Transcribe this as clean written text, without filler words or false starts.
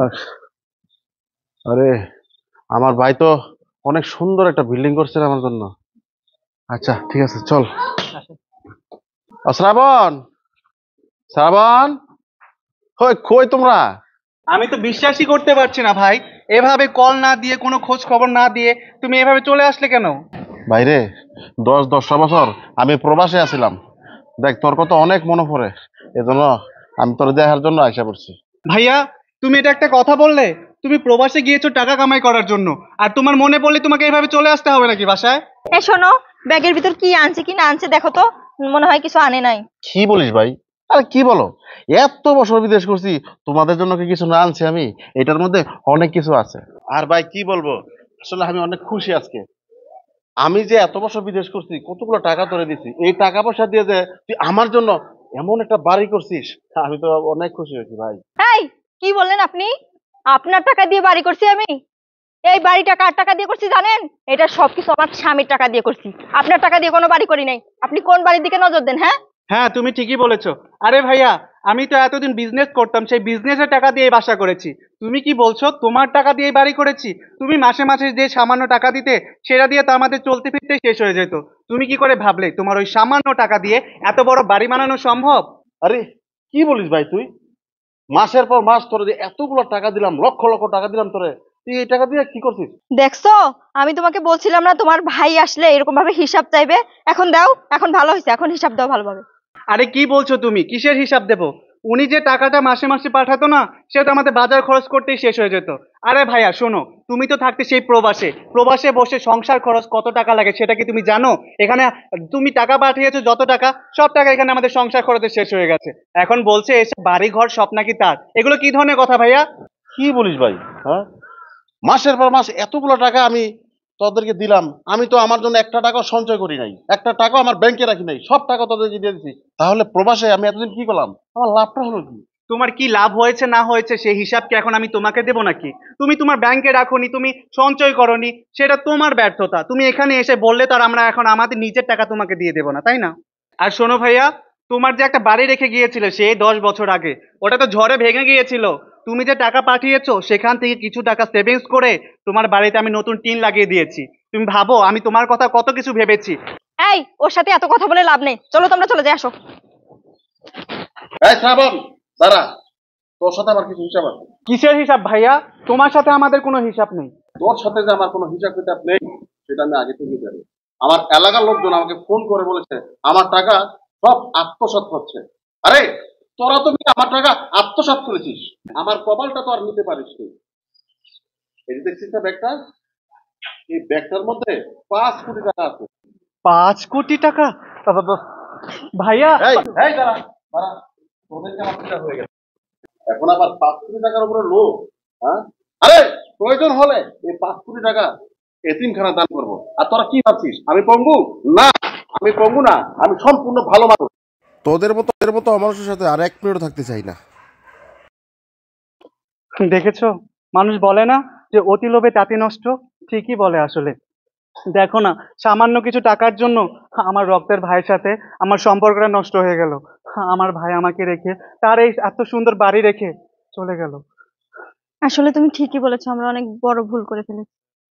আহ, আরে আমার ভাই তো অনেক সুন্দর একটা বিল্ডিং করছে আমার জন্য। আচ্ছা ঠিক আছে, চল। শ্রাবণ, শ্রাবণ, কই কই তোমরা? আমি তো বিশ্বাসই করতে পারছি না ভাই, এভাবে কল না দিয়ে কোনো খোঁজ খবর না দিয়ে তুমি এভাবে চলে আসলে কেন? বাইরে 10-10টা বছর আমি প্রবাসে আছিলাম। দেখ, তোর কথা অনেক মনে পড়ে, এজন্য আমি তোর দেখার জন্য আশা করছি। ভাইয়া, তুমি এটা একটা কথা বললে? তুমি প্রবাসে গিয়েছো টাকা কামাই করার জন্য, আর তোমার মনে পড়লে তোমাকে এভাবে চলে আসতে হবে নাকি বাসায়? এ শোনো, ব্যাগের ভিতর কি আনছে কি না আনছে দেখো তো। মনে হয় কিছু আনে নাই। কি বলিস ভাই? আরে কি বলো, এত বছর বিদেশ করছি, তোমাদের জন্য কি কিছু না আনছি আমি? এটার মধ্যে অনেক কিছু আছে। আর ভাই কি বলবো, আসলে আমি অনেক খুশি আজকে। আমি যে এত বছর বিদেশ করছি, কতগুলো টাকা ধরে দিছি, এই টাকা পয়সা দিয়ে যে তুই আমার জন্য এমন একটা বাড়ি করছিস, আমি তো অনেক খুশি হয়েছি ভাই। এই, কি বললেন আপনি? আপনার টাকা দিয়ে বাড়ি করছি আমি? এই বাড়িটা কার টাকা দিয়ে করছি জানেন? এটা সবকিছু আমার স্বামীর টাকা দিয়ে করছি। আপনার টাকা দিয়ে কোনো বাড়ি করি নাই। আপনি কোন বাড়ির দিকে নজর দেন, হ্যাঁ? হ্যাঁ, তুমি ঠিকই বলেছো। আরে ভাইয়া, আমি তো এতদিন বিজনেস করতাম, সেই বিজনেসের টাকা দিয়ে এই বাসা করেছি। তুমি কি বলছো তোমার টাকা দিয়ে বাড়ি করেছি? তুমি মাসে মাসে যে সামান্য টাকা দিতে, সেটা দিয়ে তো আমাদের চলতে ফিরতে শেষ হয়ে যেত। তুমি কি করে ভাবলে তোমার ওই সামান্য টাকা দিয়ে এত বড় বাড়ি বানানো সম্ভব? আরে কি বলিস ভাই তুই? মাসের পর মাস তোরে যে এতগুলো টাকা দিলাম, লক্ষ লক্ষ টাকা দিলাম তোরে, তুই এই টাকা দিয়ে কি করছিস? দেখছো, আমি তোমাকে বলছিলাম না তোমার ভাই আসলে এরকম ভাবে হিসাব চাইবে? এখন দাও, এখন ভালো হয়েছে, এখন হিসাব দাও ভালোভাবে। আরে কি বলছো তুমি? কিসের হিসাব দেবো? উনি যে টাকাটা মাসে মাসে পাঠাতো না, সেটা আমাদের বাজার খরচ করতেই শেষ হয়ে যেত। আরে ভাইয়া শোনো, তুমি তো থাকতে সেই প্রবাসে, প্রবাসে বসে সংসার খরচ কত টাকা লাগে সেটা কি তুমি জানো? এখানে তুমি টাকা পাঠিয়েছো যত টাকা, সব টাকা এখানে আমাদের সংসার খরচে শেষ হয়ে গেছে। এখন বলছে এসে বাড়ি ঘর সব নাকি তার। এগুলো কি ধরনের কথা ভাইয়া? কি বলিস ভাই? হ্যাঁ, মাসের পর মাস এতগুলো টাকা আমি তোদেরকে দিলাম, আমি তো আমার জন্য একটা টাকাও সঞ্চয় করি নাই, একটা টাকাও আমার ব্যাংকে রাখি নাই, সব টাকা তোদেরকে দিয়ে দিচ্ছি। তাহলে প্রবাসে আমি এতদিন কি করলাম? আমার লাভটা হলো কি? তোমার কি লাভ হয়েছে না হয়েছে সেই হিসাব কি এখন আমি তোমাকে দেবো নাকি? তুমি তোমার ব্যাংকে রাখোনি, তুমি সঞ্চয় করনি, সেটা তোমার ব্যর্থতা। তুমি এখানে এসে বললে তো আর আমরা এখন আমাদের নিজের টাকা তোমাকে দিয়ে দেবো না, তাই না? আর শোনো ভাইয়া, তোমার যে একটা বাড়ি রেখে গিয়েছিলে সেই 10 বছর আগে, ওটা তো ঝড়ে ভেঙে গিয়েছিল। তুমি যে টাকা পাঠিয়েছো সেখান থেকে কিছু টাকা সেভিংস করে তোমার বাড়িতে আমি নতুন টিন লাগিয়ে দিয়েছি। তুমি ভাবো আমি তোমার কথা কত কিছু ভেবেছি। এই, ওর সাথে এত কথা বলে লাভ নেই, চলো তোমরা চলে যাই, আসো। এই শ্রাবণ, দাঁড়া, তোর সাথে আমার কিছু হিসাব আছে। কিসের হিসাব ভাইয়া? তোমার সাথে আমাদের কোনো হিসাব নেই। তোর সাথে যে আমার কোনো হিসাব কিতাব নেই, সেটা আমি আগে থেকে জানি। আমার এলাকার লোকজন আমাকে ফোন করে বলেছে আমার টাকা সব আত্মসাৎ হচ্ছে। আরে তোরা তো মিলে আমার টাকা আত্মসাৎ করেছিস, আমার কপালটা তো আর নিতে পারিস নি। এই যে দেখছিস না ব্যাগটা, এই ব্যাগটার মধ্যে 5 কোটি টাকা আছে। 5 কোটি টাকা? ভাইয়া, এই এই দাঁড়া, দাঁড়া, তোদেরকে আমার টাকা হয়ে গেছে, এখন আবার 5 কোটি টাকার উপরে লোক? হ্যাঁ, আরে প্রয়োজন হলে এই 5 কোটি টাকা এতিমখানা দান করবো। আর তোরা কি ভাবছিস আমি পঙ্গু? না, আমি পঙ্গু না, আমি সম্পূর্ণ ভালো মানুষ। তোদের মতো অমানুষের সাথে আর 1 মিনিটও থাকতে চাই না। দেখেছো, মানুষ বলে না যে অতি লোভে তাঁতি নষ্ট? ঠিকই বলে আসলে। দেখো না, সামান্য কিছু টাকার জন্য আমার রক্তের ভাইয়ের সাথে আমার সম্পর্কটা নষ্ট হয়ে গেল। আমার ভাই আমাকে রেখে, তার এই এত সুন্দর বাড়ি রেখে চলে গেল। আসলে তুমি ঠিকই বলেছো, আমরা অনেক বড় ভুল করে ফেলেছি।